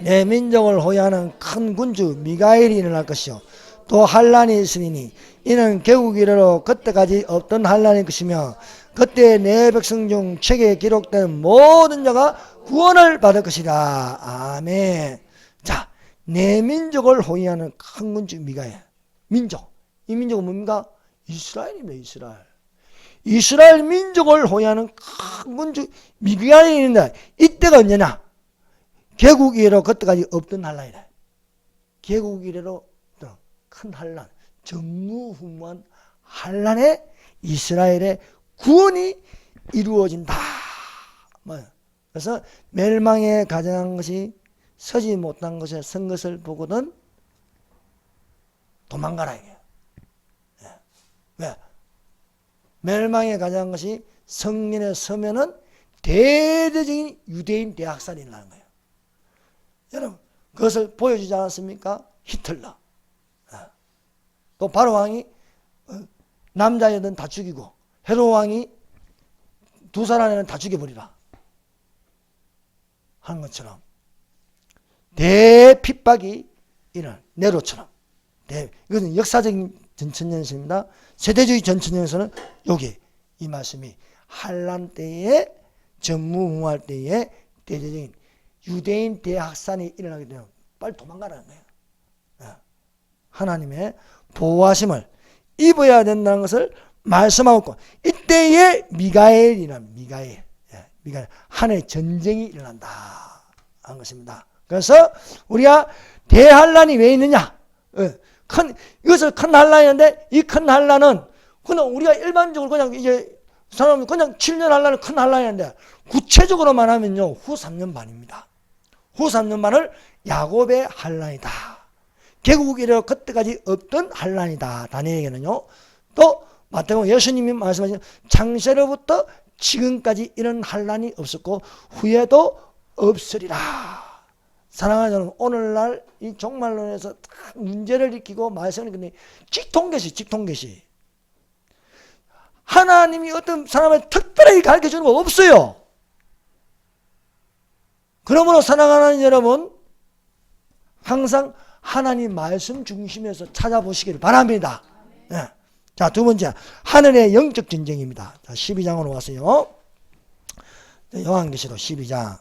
S1: 내 민족을 호위하는 큰 군주 미가엘이 일어날 것이요 또 환란이 있으니 이는 개국 이래로 그때까지 없던 환란일 것이며 그때 내 백성 중 책에 기록된 모든 자가 구원을 받을 것이다. 아멘. 자, 내 민족을 호위하는 큰 군주 미가엘. 민족. 이 민족은 뭡니까? 이스라엘입니다. 이스라엘. 이스라엘 민족을 호위하는 큰 군주 미가엘이 있는데 이때가 언제냐? 개국 이래로 그때까지 없던 환란이다. 개국 이래로 큰 환란, 전무후무한 환란에 이스라엘의 구원이 이루어진다. 그래서 멸망에 가증한 것이 서지 못한 것에 선 것을 보거든 도망가라 이게. 왜? 멸망에 가증한 것이 성린에 서면은 대대적인 유대인 대학살이 일어나는 거예요. 여러분, 그것을 보여주지 않았습니까? 히틀러. 또 바로 왕이 남자애들은 다 죽이고 헤롯 왕이 두 살 안에는 다 죽여버리라 하는 것처럼 대핍박이 일어난 네로처럼. 이것은 역사적인 전천년서입니다. 세대주의 전천년서는 여기 이 말씀이 환란 때에 전무후무할 때에 대대적인 유대인 대학살이 일어나게 되면 빨리 도망가라는 거예요. 하나님의 보호하심을 입어야 된다는 것을 말씀하고 있고, 그때에 미가엘, 미가엘, 하늘의 전쟁이 일어난다 하는 것입니다. 그래서 우리가 대환란이 왜 있느냐? 이것을 큰 환란인데, 이 큰 환란은 그냥 우리가 일반적으로 그냥 이제 사람이 그냥 7년 환란은 큰 환란인데, 구체적으로 말하면요, 후 3년 반입니다. 후 3년 반을 야곱의 환란이다. 개국 이래 그때까지 없던 환란이다. 다니엘에게는요. 또 마태복음 예수님이 말씀하신 창세로부터 지금까지 이런 환란이 없었고 후에도 없으리라. 사랑하는 여러분, 오늘날 이 종말론에서 문제를 일으키고 말씀을 근데 직통계시. 하나님이 어떤 사람을 특별하게 가르쳐주는 거 없어요. 그러므로 사랑하는 여러분, 항상 하나님 말씀 중심에서 찾아보시기를 바랍니다. 네. 자, 두 번째, 하늘의 영적 전쟁입니다. 자, 12장으로 왔어요. 요한계시록 12장.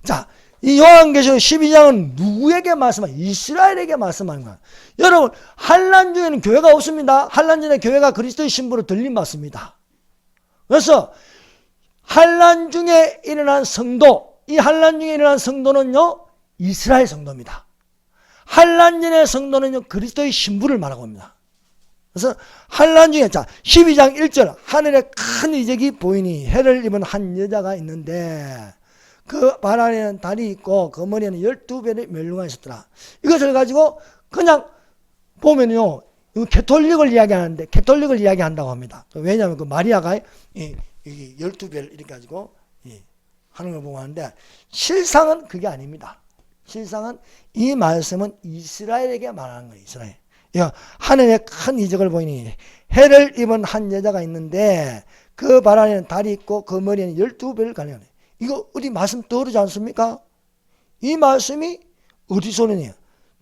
S1: 자, 이 요한계시록 12장은 누구에게 말씀하는? 이스라엘에게 말씀하는 거야. 여러분, 환란 중에는 교회가 없습니다. 환란 전에 교회가 그리스도의 신부로 들림받습니다. 그래서 환란 중에 일어난 성도, 이 환란 중에 일어난 성도는요, 이스라엘 성도입니다. 환란 전의 성도는요, 그리스도의 신부를 말하고 합니다. 그래서 환란 중에, 자, 12장 1절, 하늘에 큰 이적이 보이니 해를 입은 한 여자가 있는데 그 발 안에는 달이 있고 그 머리에는 12배의 멸류관이 있었더라. 이것을 가지고 그냥 보면요, 이거 캐톨릭을 이야기하는데, 캐톨릭을 이야기한다고 합니다. 왜냐하면 그 마리아가 12배를 이렇게 가지고 하는 걸 보고 하는데, 실상은 그게 아닙니다. 실상은 이 말씀은 이스라엘에게 말하는 거예요. 이스라엘. 하늘에 큰 이적을 보이니 해를 입은 한 여자가 있는데 그 발 안에는 달이 있고 그 머리에는 12배를 가려요. 이거 어디 말씀 떠오르지 않습니까? 이 말씀이 어디서 오느냐?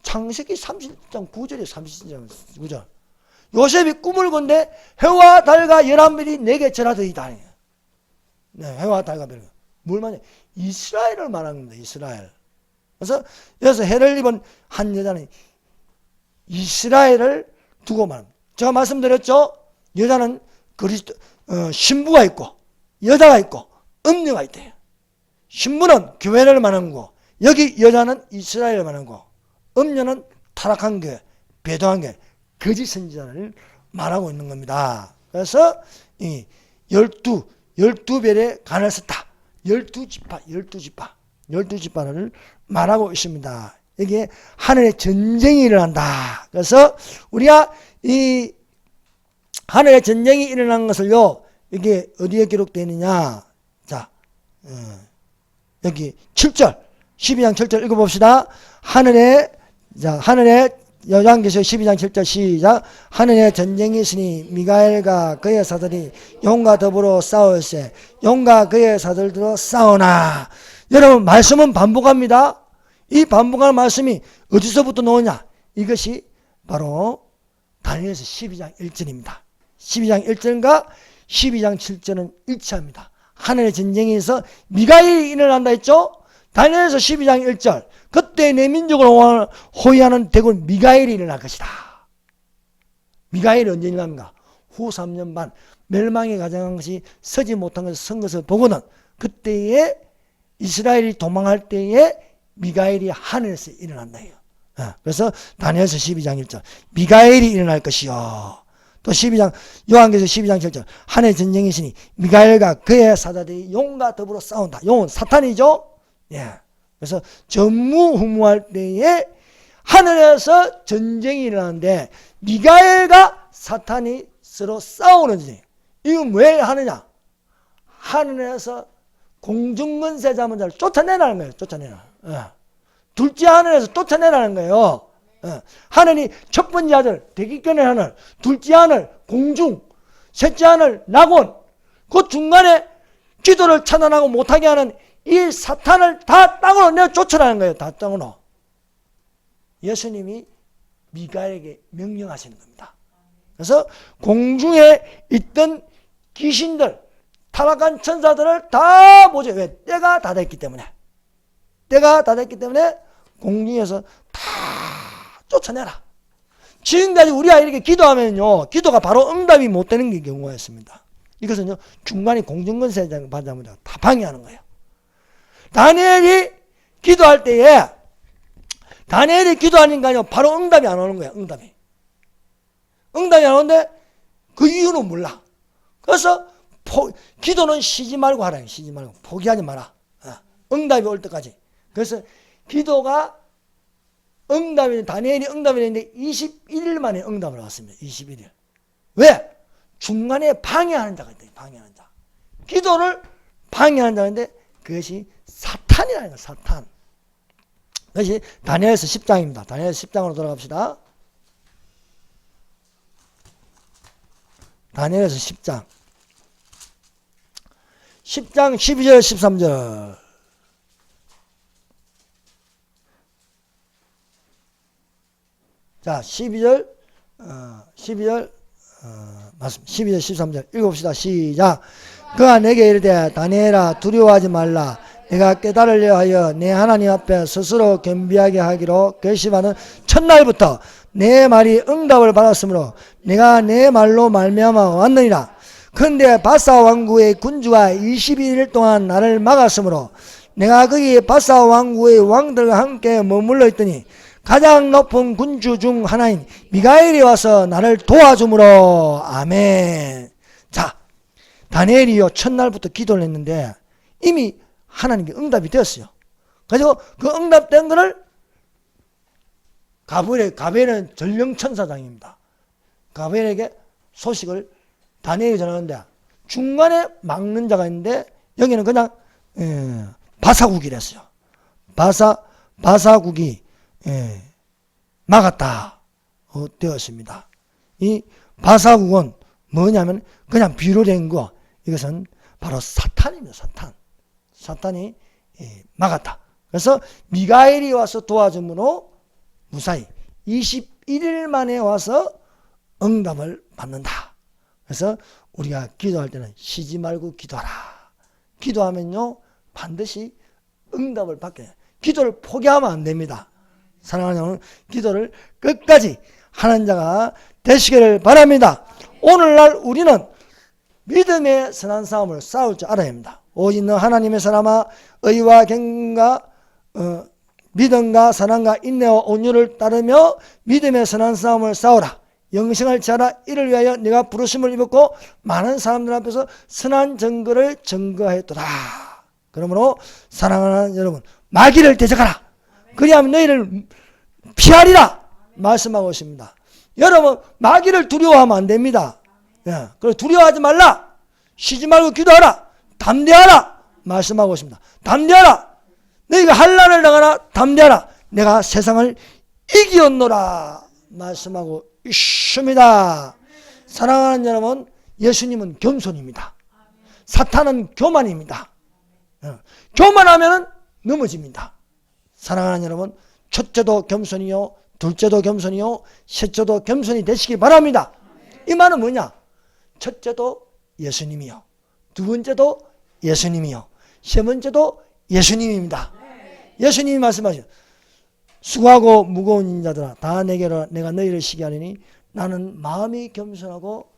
S1: 창세기 30장 9절이에요. 30장 9절. 요셉이 꿈을 건데 해와 달과 11별이 내게 절하더이다. 네, 해와 달과 별. 뭘 말이냐? 이스라엘을 말하는 겁니다. 이스라엘. 그래서 여기서 해를 입은 한 여자는 이스라엘을 두고 말합니다. 제가 말씀드렸죠? 여자는 그리스도, 신부가 있고 여자가 있고 음녀가 있대요. 신부는 교회를 말하는 거고, 여기 여자는 이스라엘을 말하는 거고, 음녀는 타락한 교회, 배도한 교회, 거짓 선지자를 말하고 있는 겁니다. 그래서 이 12별의 간을 썼다. 12지파를 말하고 있습니다. 이게 하늘의 전쟁이 일어난다. 그래서 우리가 이 하늘의 전쟁이 일어난 것을요, 이게 어디에 기록되어 있느냐? 자, 여기 7절, 12장 7절 읽어봅시다. 하늘에 요한계시록 12장 7절 시작. 하늘에 전쟁이 있으니 미가엘과 그의 사들이 용과 더불어 싸울세. 용과 그의 사들도 싸우나. 여러분, 말씀은 반복합니다. 이 반복하는 말씀이 어디서부터 나오냐? 이것이 바로 다니엘서 12장 1절입니다. 12장 1절과 12장 7절은 일치합니다. 하늘의 전쟁에서 미가엘이 일어난다 했죠? 다니엘서 12장 1절. 그때 내 민족을 호위하는 대군 미가엘이 일어날 것이다. 미가엘이 언제 일어납니까? 후 3년 반 멸망에 가장한 것이 서지 못한 것을 선 것을 보고는 그때에 이스라엘이 도망할 때에 미가엘이 하늘에서 일어난다 해요. 그래서 다니엘서 12장 1절 미가엘이 일어날 것이요. 또 12장 요한계시록 12장 7절 하늘의 전쟁이 있으니 미가엘과 그의 사자들이 용과 더불어 싸운다. 용은 사탄이죠. 예. 그래서 전무후무할 때에 하늘에서 전쟁이 일어나는데 미가엘과 사탄이 서로 싸우는 전쟁. 이건 왜 하느냐? 하늘에서 공중권세 잡은 자를 쫓아내라는 거예요. 쫓아내라. 둘째 하늘에서 쫓아내라는 거예요. 하늘이 첫 번째 하늘, 대기권의 하늘, 둘째 하늘, 공중, 셋째 하늘, 낙원, 그 중간에 기도를 차단하고 못하게 하는 이 사탄을 다 땅으로 내쫓으라는 거예요. 다 땅으로. 예수님이 미가엘에게 명령하시는 겁니다. 그래서 공중에 있던 귀신들, 타락한 천사들을 다 보죠. 왜? 때가 다 됐기 때문에. 때가 다 됐기 때문에 공중에서 다 쫓아내라. 지금까지 우리가 이렇게 기도하면요, 기도가 바로 응답이 못 되는 경우가 있습니다. 이것은요, 중간에 공중권세 받자마자 다 방해하는 거예요. 다니엘이 기도할 때에, 다니엘이 기도하니까요, 바로 응답이 안 오는 거예요, 응답이. 응답이 안 오는데, 그 이유는 몰라. 그래서, 기도는 쉬지 말고 하라. 쉬지 말고. 포기하지 마라. 응답이 올 때까지. 그래서, 기도가, 다니엘이 응답이 됐는데, 21일 만에 응답을 왔습니다. 21일. 왜? 중간에 방해하는 자가 있다. 방해하는 자. 기도를 방해하는 자인데 그것이 사탄이라는 거예요. 사탄. 그것이 다니엘서 10장입니다. 다니엘서 10장으로 돌아갑시다. 다니엘서 10장. 10장 12절 13절. 자, 12절 맞습니다. 12절 13절 읽읍시다. 시작. 그가 내게 이르되 다니엘아 두려워하지 말라. 내가 깨달으려 하여 내 하나님 앞에 스스로 겸비하게 하기로 결심하는 첫날부터 내 말이 응답을 받았으므로 내가 내 말로 말미암아 왔느니라. 그런데 바사 왕국의 군주가 22일 동안 나를 막았으므로 내가 거기 바사 왕국의 왕들과 함께 머물러 있더니 가장 높은 군주 중 하나인 미가엘이 와서 나를 도와주므로. 아멘. 자, 다니엘이요 첫날부터 기도를 했는데 이미 하나님께 응답이 되었어요. 그래서 그 응답된 것을 가브리엘은 전령천사장입니다. 가브리엘에게 소식을 다니엘이 전하는데 중간에 막는 자가 있는데 여기는 그냥 바사국이랬어요. 바사국이 막았다 되었습니다. 이 바사국은 뭐냐면 그냥 비료된 거, 이것은 바로 사탄입니다. 사탄이 막았다. 그래서 미가엘이 와서 도와줌으로 무사히 21일 만에 와서 응답을 받는다. 그래서 우리가 기도할 때는 쉬지 말고 기도하라. 기도하면요 반드시 응답을 받게 돼요. 기도를 포기하면 안 됩니다. 사랑하는 여러분, 기도를 끝까지 하는 자가 되시기를 바랍니다. 오늘날 우리는 믿음의 선한 싸움을 싸울 줄 알아야 합니다. 오직 너 하나님의 사람아 의와 경과 믿음과 사랑과 인내와 온유를 따르며 믿음의 선한 싸움을 싸우라. 영생을 취하라. 이를 위하여 네가 부르심을 입었고 많은 사람들 앞에서 선한 증거를 증거했도다. 그러므로 사랑하는 여러분, 마귀를 대적하라. 그리하면 너희를 피하리라 말씀하고 있습니다. 여러분 마귀를 두려워하면 안 됩니다. 그래서 두려워하지 말라. 쉬지 말고 기도하라. 담대하라 말씀하고 있습니다. 담대하라. 너희가 환난을 당하나 담대하라. 내가 세상을 이기었노라 말씀하고 있습니다. 사랑하는 여러분, 예수님은 겸손입니다. 사탄은 교만입니다. 교만하면 넘어집니다. 사랑하는 여러분, 첫째도 겸손이요, 둘째도 겸손이요, 셋째도 겸손이 되시기 바랍니다. 이 말은 뭐냐? 첫째도 예수님이요, 두 번째도 예수님이요, 세 번째도 예수님입니다. 예수님이 말씀하시죠. 수고하고 무거운 자들아 다 내게로 내가 너희를 쉬게 하리니 나는 마음이 겸손하고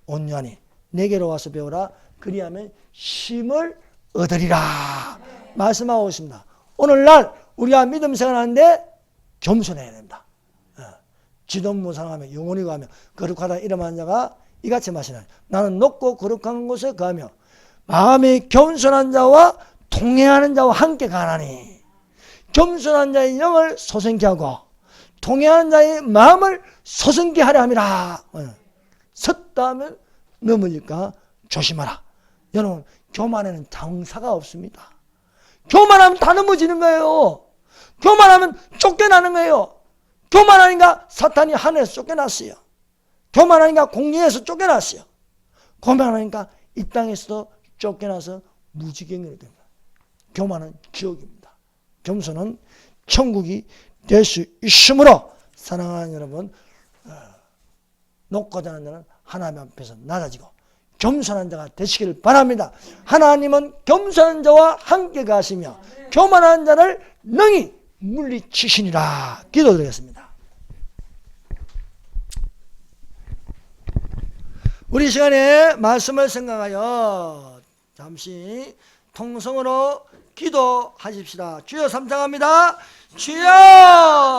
S1: 온유하니 내게로 와서 배우라. 그리하면 쉼을 얻으리라 말씀하고 있습니다. 오늘날 우리가 믿음 생활하는데 겸손해야 됩니다. 지돈 무상하며 영원히 가며 거룩하다 이름하는 자가 이같이 마시나니 나는 높고 거룩한 곳에 가며 마음이 겸손한 자와 통행하는 자와 함께 가나니. 겸손한 자의 영을 소생케 하고 통행하는 자의 마음을 소생케 하려 함이라. 섰다 하면 넘어질까 조심하라. 여러분, 교만에는 장사가 없습니다. 교만하면 다 넘어지는 거예요. 교만하면 쫓겨나는 거예요. 교만하니까 사탄이 하늘에서 쫓겨났어요. 교만하니까 공중에서 쫓겨났어요. 교만하니까 이 땅에서도 쫓겨나서 무지경이 됩니다. 교만은 지옥입니다. 겸손은 천국이 될 수 있으므로 사랑하는 여러분, 높고자 하는 자는 하나님 앞에서 낮아지고 겸손한 자가 되시길 바랍니다. 하나님은 겸손한 자와 함께 가시며 교만한 자를 능히 물리치시니라. 기도드리겠습니다. 우리 시간에 말씀을 생각하여 잠시 통성으로 기도하십시다. 주여 삼창합니다. 주여